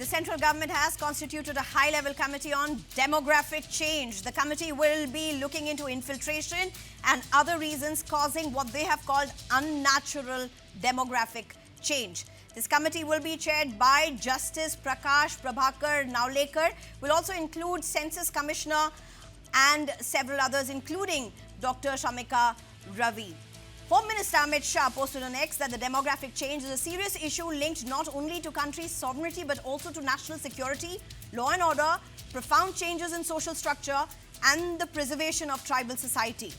The central government has constituted a high-level committee on demographic change. The committee will be looking into infiltration and other reasons causing what they have called unnatural demographic change. This committee will be chaired by Justice Prakash Prabhakar Naolekar. Will also include Census Commissioner and several others, including Dr. Shamika Ravi. Home Minister Amit Shah posted on X that the demographic change is a serious issue linked not only to country's sovereignty but also to national security, law and order, profound changes in social structure and the preservation of tribal society.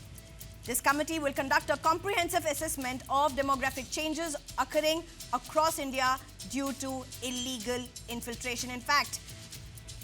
This committee will conduct a comprehensive assessment of demographic changes occurring across India due to illegal infiltration. In fact,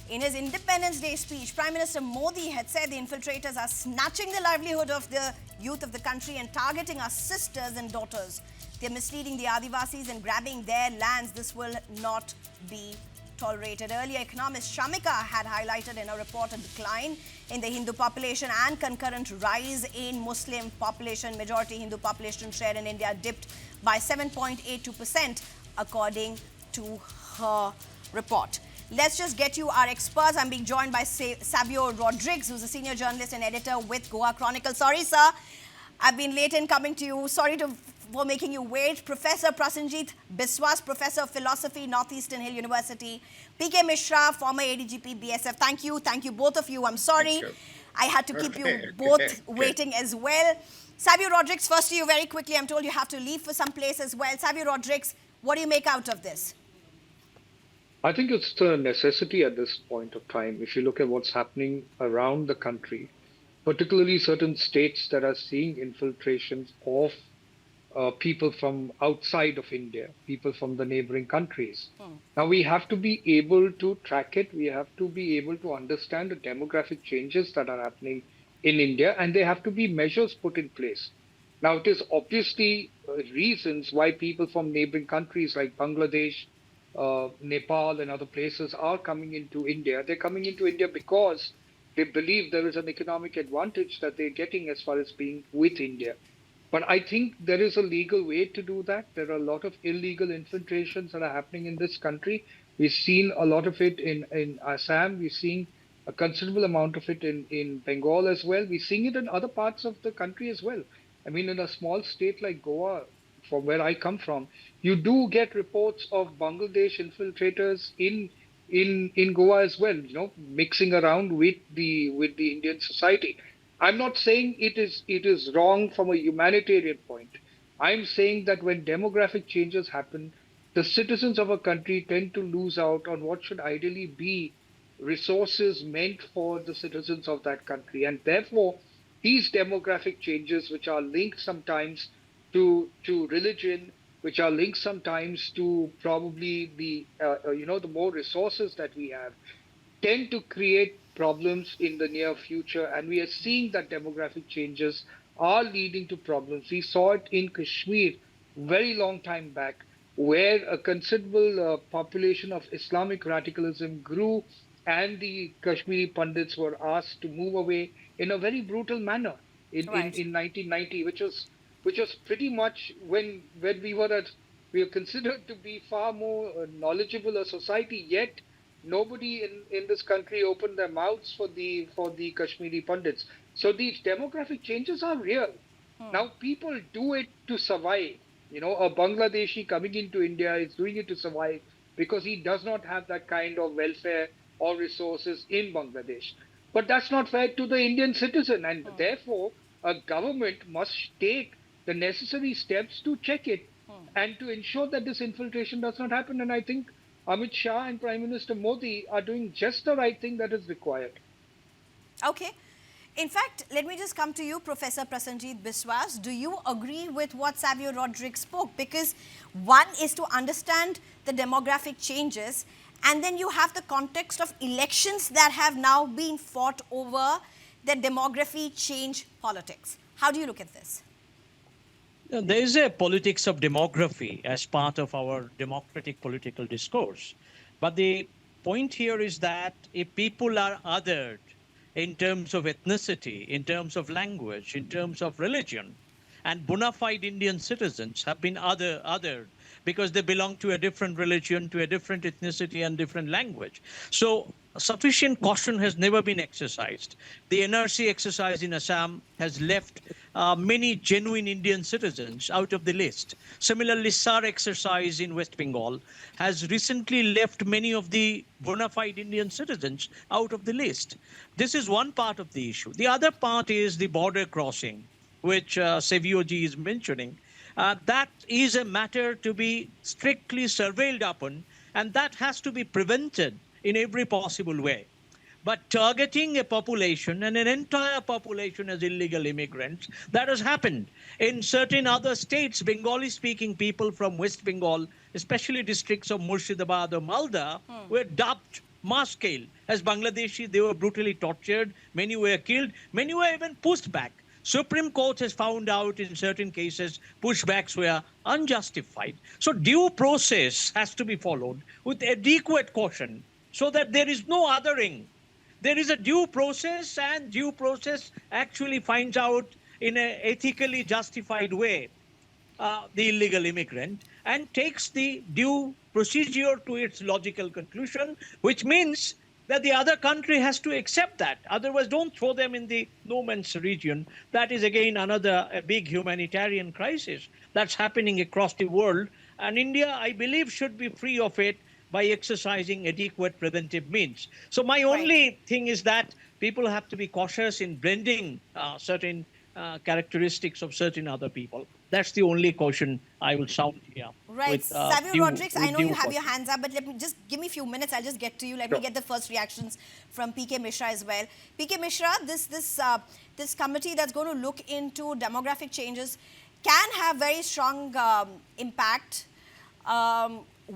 in his Independence Day speech, Prime Minister Modi had said the infiltrators are snatching the livelihood of the youth of the country and targeting our sisters and daughters. They're misleading the Adivasis and grabbing their lands. This will not be tolerated. Earlier, economist Shamika had highlighted in a report a decline in the Hindu population and concurrent rise in Muslim population. Majority Hindu population share in India dipped by 7.82% according to her report. Let's just get you our experts. I'm being joined by Savio Rodrigues, who's a senior journalist and editor with Goa Chronicle. Sorry, sir, I've been late in coming to you. Sorry for making you wait. Professor Prasenjit Biswas, Professor of Philosophy, Northeastern Hill University. PK Mishra, former ADGP, BSF. Thank you both of you. I'm sorry. I had to keep you both waiting as well. Savio Rodrigues, first to you very quickly. I'm told you have to leave for some place as well. Savio Rodrigues, what do you make out of this? I think it's a necessity at this point of time. If you look at what's happening around the country, particularly certain states that are seeing infiltrations of people from outside of India, people from the neighboring countries. Now, we have to be able to track it. We have to be able to understand the demographic changes that are happening in India, and there have to be measures put in place. Now, it is obviously reasons why people from neighboring countries like Bangladesh, Nepal and other places are coming into India. They're coming into India because they believe there is an economic advantage that they're getting as far as being with India. But I think there is a legal way to do that. There are a lot of illegal infiltrations that are happening in this country. We've seen a lot of it in Assam. We're seeing a considerable amount of it in Bengal as well. We're seeing it in other parts of the country as well. I mean, in a small state like Goa, from where I come from, you do get reports of Bangladesh infiltrators in Goa as well, mixing around with the Indian society. I'm not saying it is wrong from a humanitarian point. I'm saying that when demographic changes happen, the citizens of a country tend to lose out on what should ideally be resources meant for the citizens of that country. And therefore, these demographic changes, which are linked sometimes to religion, which are linked sometimes to probably the more resources that we have, tend to create problems in the near future. And we are seeing that demographic changes are leading to problems. We saw it in Kashmir very long time back, where a considerable population of Islamic radicalism grew, and the Kashmiri Pandits were asked to move away in a very brutal manner in 1990, which was pretty much when we were considered to be far more knowledgeable a society, yet nobody in this country opened their mouths for the Kashmiri Pandits. So these demographic changes are real. Now, people do it to survive. A Bangladeshi coming into India is doing it to survive because he does not have that kind of welfare or resources in Bangladesh. But that's not fair to the Indian citizen, and therefore a government must take the necessary steps to check it and to ensure that this infiltration does not happen. And I think Amit Shah and Prime Minister Modi are doing just the right thing that is required. Okay. In fact, let me just come to you, Professor Prasenjit Biswas. Do you agree with what Savio Rodrigues spoke? Because one is to understand the demographic changes, and then you have the context of elections that have now been fought over the demography change politics. How do you look at this? There is a politics of demography as part of our democratic political discourse. But the point here is that if people are othered in terms of ethnicity, in terms of language, in terms of religion, and bona fide Indian citizens have been othered because they belong to a different religion, to a different ethnicity and different language. So sufficient caution has never been exercised. The NRC exercise in Assam has left many genuine Indian citizens out of the list. Similarly, SAR exercise in West Bengal has recently left many of the bona fide Indian citizens out of the list. This is one part of the issue. The other part is the border crossing, which Savioji is mentioning. That is a matter to be strictly surveilled upon, and that has to be prevented in every possible way. But targeting a population and an entire population as illegal immigrants, that has happened. In certain other states, Bengali-speaking people from West Bengal, especially districts of Murshidabad or Malda, were dubbed mass scale as Bangladeshi. They were brutally tortured. Many were killed. Many were even pushed back. Supreme Court has found out in certain cases pushbacks were unjustified. So due process has to be followed with adequate caution so that there is no othering. There is a due process, and due process actually finds out in an ethically justified way the illegal immigrant and takes the due procedure to its logical conclusion, which means that the other country has to accept that. Otherwise, don't throw them in the no man's region. That is, again, another big humanitarian crisis that's happening across the world. And India, I believe, should be free of it by exercising adequate preventive means. So my only thing is that people have to be cautious in blending certain characteristics of certain other people. That's the only caution I will sound here. Right. Savio Rodrigues, I know you have your hands up, but let me just give me a few minutes. I'll just get to you. Let me get the first reactions from PK Mishra as well. PK Mishra, this committee that's going to look into demographic changes can have very strong impact.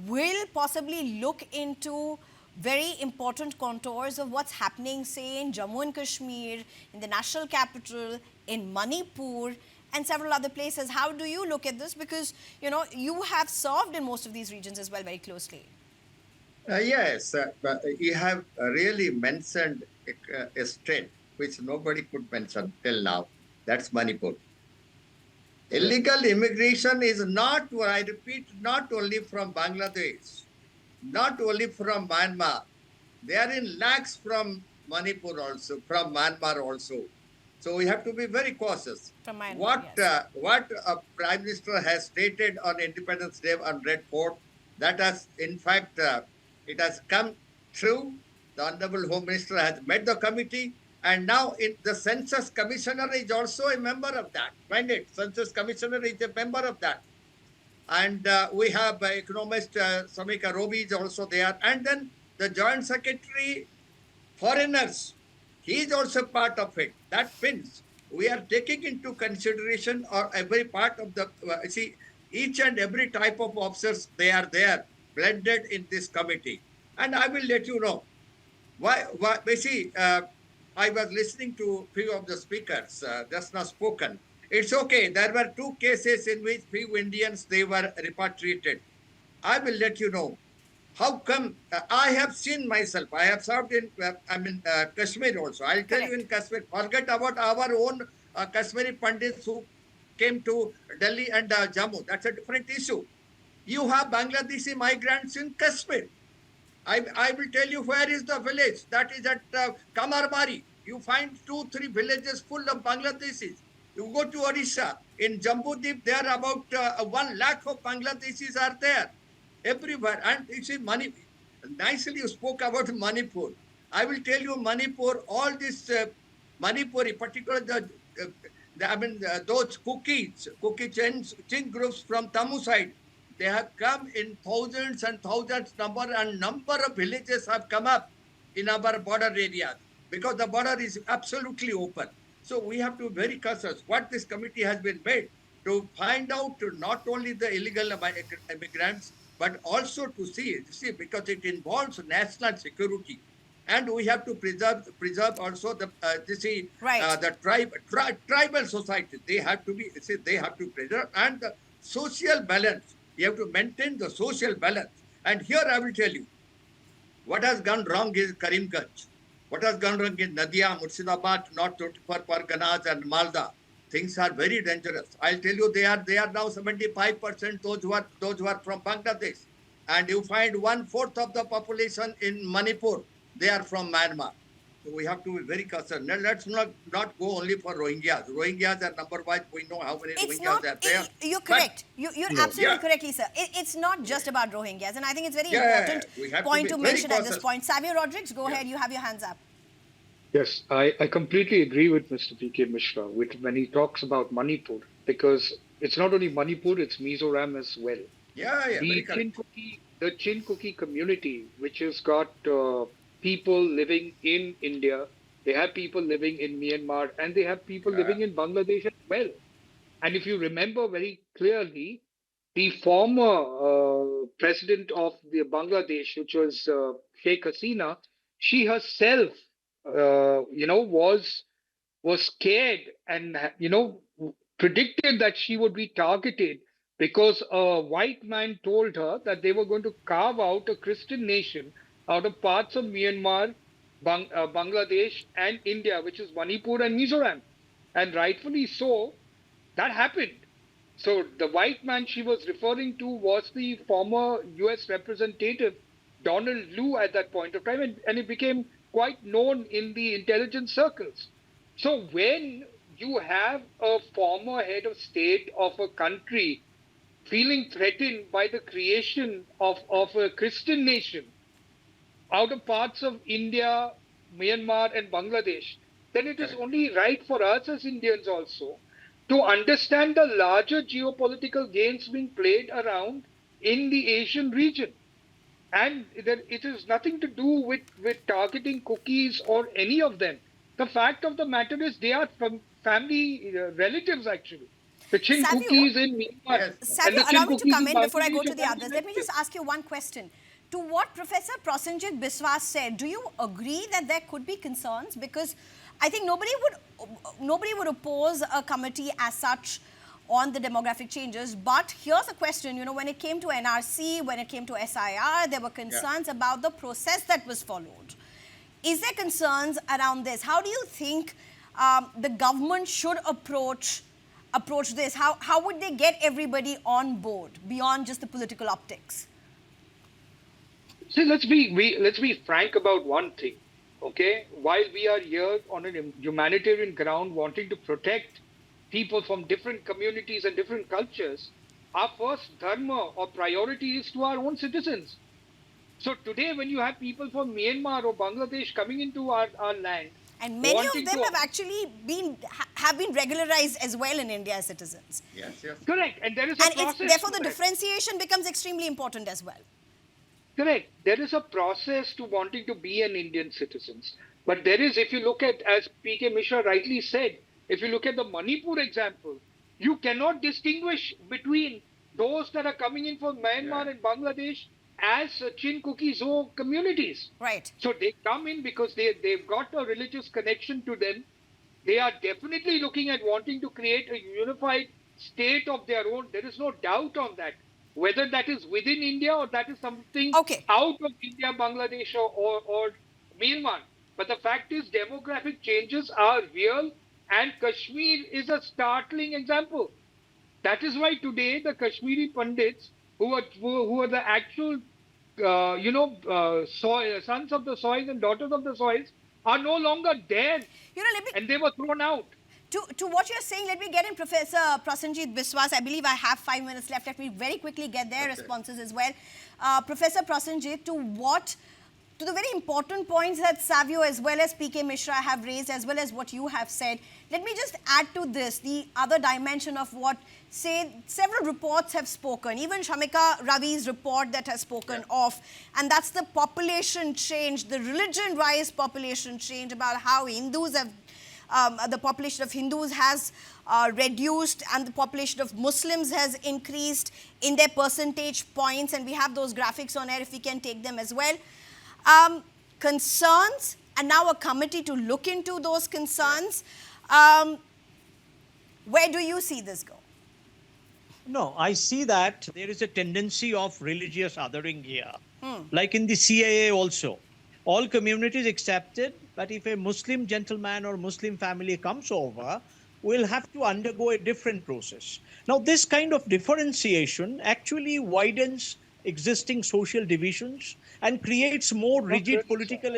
Will possibly look into very important contours of what's happening, say, in Jammu and Kashmir, in the national capital, in Manipur, and several other places. How do you look at this? Because, you know, you have served in most of these regions as well very closely. Yes, but you have really mentioned a state which nobody could mention till now. That's Manipur. Illegal immigration is not, I repeat, not only from Bangladesh, not only from Myanmar. They are in lakhs from Manipur also, from Myanmar also. So we have to be very cautious. From Myanmar, What Prime Minister has stated on Independence Day on Red Fort, that has, in fact, it has come true. The Honorable Home Minister has met the committee. And now the Census Commissioner is also a member of that. Find it, Census Commissioner is a member of that. And we have economist Shamika Ravi is also there. And then the Joint Secretary, Foreigners, he is also part of it. That means we are taking into consideration or every part of the, each and every type of officers, they are there, blended in this committee. And I will let you know. I was listening to a few of the speakers just now spoken. It's okay. There were 2 cases in which few Indians, they were repatriated. I will let you know. How come? I have seen myself. I have served in, Kashmir also. I'll tell you in Kashmir. Forget about our own Kashmiri Pandits who came to Delhi and Jammu. That's a different issue. You have Bangladeshi migrants in Kashmir. I will tell you where is the village. That is at Kamarbari. You find 2-3 villages full of Bangladeshis. You go to Odisha. In Jambu Deep, there are about 1 lakh of Bangladeshis are there. Everywhere. And you see, nicely you spoke about Manipur. I will tell you Manipur, all this Manipuri, particularly those cookie chain groups from Tamil side, they have come in thousands and thousands number, and number of villages have come up in our border areas because the border is absolutely open. So we have to be very cautious. What this committee has been made to find out not only the illegal immigrants, but also to see because it involves national security. And we have to preserve also the tribal society. They have to preserve, and the social balance. You have to maintain the social balance. And here I will tell you, what has gone wrong is Karimganj. What has gone wrong is Nadia, Murshidabad, North 24 Parganas and Malda. things are very dangerous. I'll tell you, they are now 75% those who are from Bangladesh, and you find 1/4 of the population in Manipur, they are from Myanmar. So we have to be very concerned. Now, let's not go only for Rohingyas. Rohingyas are number one. We know how many It's Rohingyas not, are there. you're correct. You're absolutely Yeah. correctly, sir. It's not just about Rohingyas. And I think it's very Yeah, important we have to point be to very mention at this cautious. point. Savio Rodriguez, go ahead. You have your hands up. Yes, I completely agree with Mr. P.K. Mishra when he talks about Manipur, because it's not only Manipur, it's Mizoram as well. Yeah, very The correct. Chinkuki community, which has got people living in India, they have people living in Myanmar, and they have people living in Bangladesh as well. And if you remember very clearly, the former president of the Bangladesh, which was Sheikh Hasina, she herself, was scared and predicted that she would be targeted because a white man told her that they were going to carve out a Christian nation out of parts of Myanmar, Bangladesh, and India, which is Manipur and Mizoram. And rightfully so, that happened. So the white man she was referring to was the former US representative Donald Lu at that point of time, and it became quite known in the intelligence circles. So when you have a former head of state of a country feeling threatened by the creation of a Christian nation out of parts of India, Myanmar, and Bangladesh, then it is only right for us as Indians also to understand the larger geopolitical games being played around in the Asian region. And that it has nothing to do with targeting cookies or any of them. The fact of the matter is they are from family relatives actually. The Chin Savio, cookies in Myanmar and Savio, the Chin allow me to cookies come in in before I go Bangladesh to are the family others. Let me just relatives. ask you one question. To what Professor Prasenjit Biswas said, do you agree that there could be concerns? Because I think nobody would oppose a committee as such on the demographic changes. But here's a question, when it came to NRC, when it came to SIR, there were concerns about the process that was followed. Is there concerns around this? How do you think the government should approach this? How would they get everybody on board beyond just the political optics? See, let's be frank about one thing, okay? While we are here on a humanitarian ground wanting to protect people from different communities and different cultures, our first dharma or priority is to our own citizens. So today, when you have people from Myanmar or Bangladesh coming into our land, and many of them have actually been regularized as well in India as citizens. Yes. Correct, and there is a process. Therefore, the differentiation becomes extremely important as well. Correct. There is a process to wanting to be an Indian citizen. But there is, if you look at, as P.K. Mishra rightly said, if you look at the Manipur example, you cannot distinguish between those that are coming in from Myanmar and Bangladesh as Chin Kuki-Zo communities. Right. So they come in because they've got a religious connection to them. They are definitely looking at wanting to create a unified state of their own. There is no doubt on that. Whether that is within India or that is something out of India, Bangladesh or Myanmar. But the fact is demographic changes are real, and Kashmir is a startling example. That is why today the Kashmiri Pandits, who are the actual, sons of the soils and daughters of the soils, are no longer there, and they were thrown out. To what you're saying, let me get in Professor Prasenjit Biswas. I believe I have 5 minutes left. Let me very quickly get their responses as well. Professor Prasenjit, to the very important points that Savio as well as P.K. Mishra have raised, as well as what you have said, let me just add to this the other dimension of what, say, several reports have spoken, even Shamika Ravi's report that has spoken of, and that's the population change, the religion-wise population change, about how Hindus have the population of Hindus has reduced and the population of Muslims has increased in their percentage points, and we have those graphics on air if we can take them as well. Concerns, and now a committee to look into those concerns. Where do you see this go? No, I see that there is a tendency of religious othering here. Like in the CIA also. All communities accepted, but if a Muslim gentleman or Muslim family comes over, will have to undergo a different process. Now, this kind of differentiation actually widens existing social divisions and creates more rigid political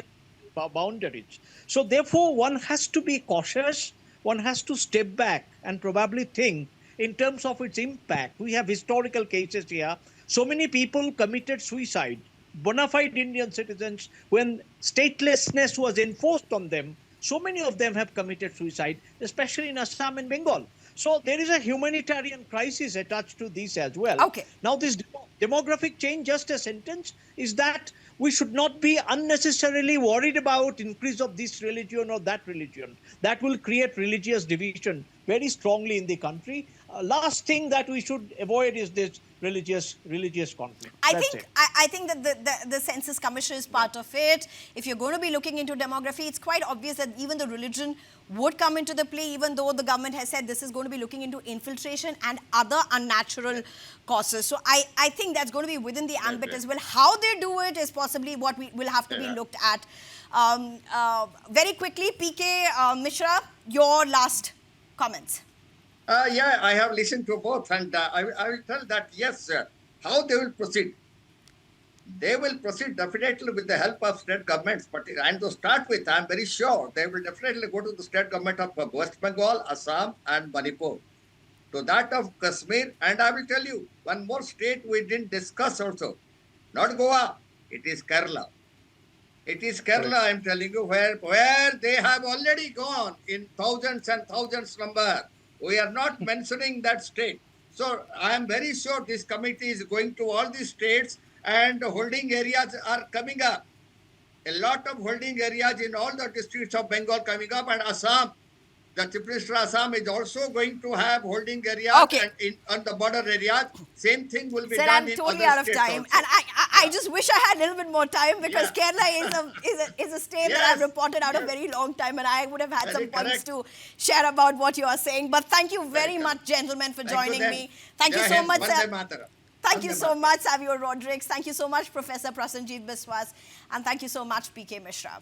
boundaries. So therefore, one has to be cautious, one has to step back and probably think in terms of its impact. We have historical cases here. So many people committed suicide, bona fide Indian citizens, when statelessness was enforced on them. So many of them have committed suicide, especially in Assam and Bengal. So there is a humanitarian crisis attached to this as well. Okay. Now, this demographic change, just a sentence, is that we should not be unnecessarily worried about increase of this religion or that religion. That will create religious division very strongly in the country. Last thing that we should avoid is this religious conflict. I think that the Census Commissioner is part of it. If you're going to be looking into demography, it's quite obvious that even the religion would come into the play, even though the government has said this is going to be looking into infiltration and other unnatural causes. So I think that's going to be within the ambit as well. How they do it is possibly what will have to be looked at. Very quickly, PK Mishra, your last comments. Yeah, I have listened to both, and I will tell that, yes, how they will proceed. They will proceed definitely with the help of state governments. And to start with, I am very sure they will definitely go to the state government of West Bengal, Assam, and Manipur. To that of Kashmir. And I will tell you, one more state we didn't discuss also. Not Goa, it is Kerala. It is Kerala, I am telling you, where they have already gone in thousands and thousands number. We are not mentioning that state. So I am very sure this committee is going to all these states, and holding areas are coming up. A lot of holding areas in all the districts of Bengal coming up, and Assam. The Chief Minister Assam is also going to have holding areas, and on the border areas. Same thing will be Sir, done I'm in totally other out of states time. also. And I just wish I had a little bit more time, because Kerala is a state that I've reported out a very long time, and I would have had some points to share about what you are saying. But thank you very much, gentlemen, for joining me. Thank you so much, sir. Thank you so much, Savio Rodriguez. Thank you so much, Professor Prasenjit Biswas. And thank you so much, PK Mishra.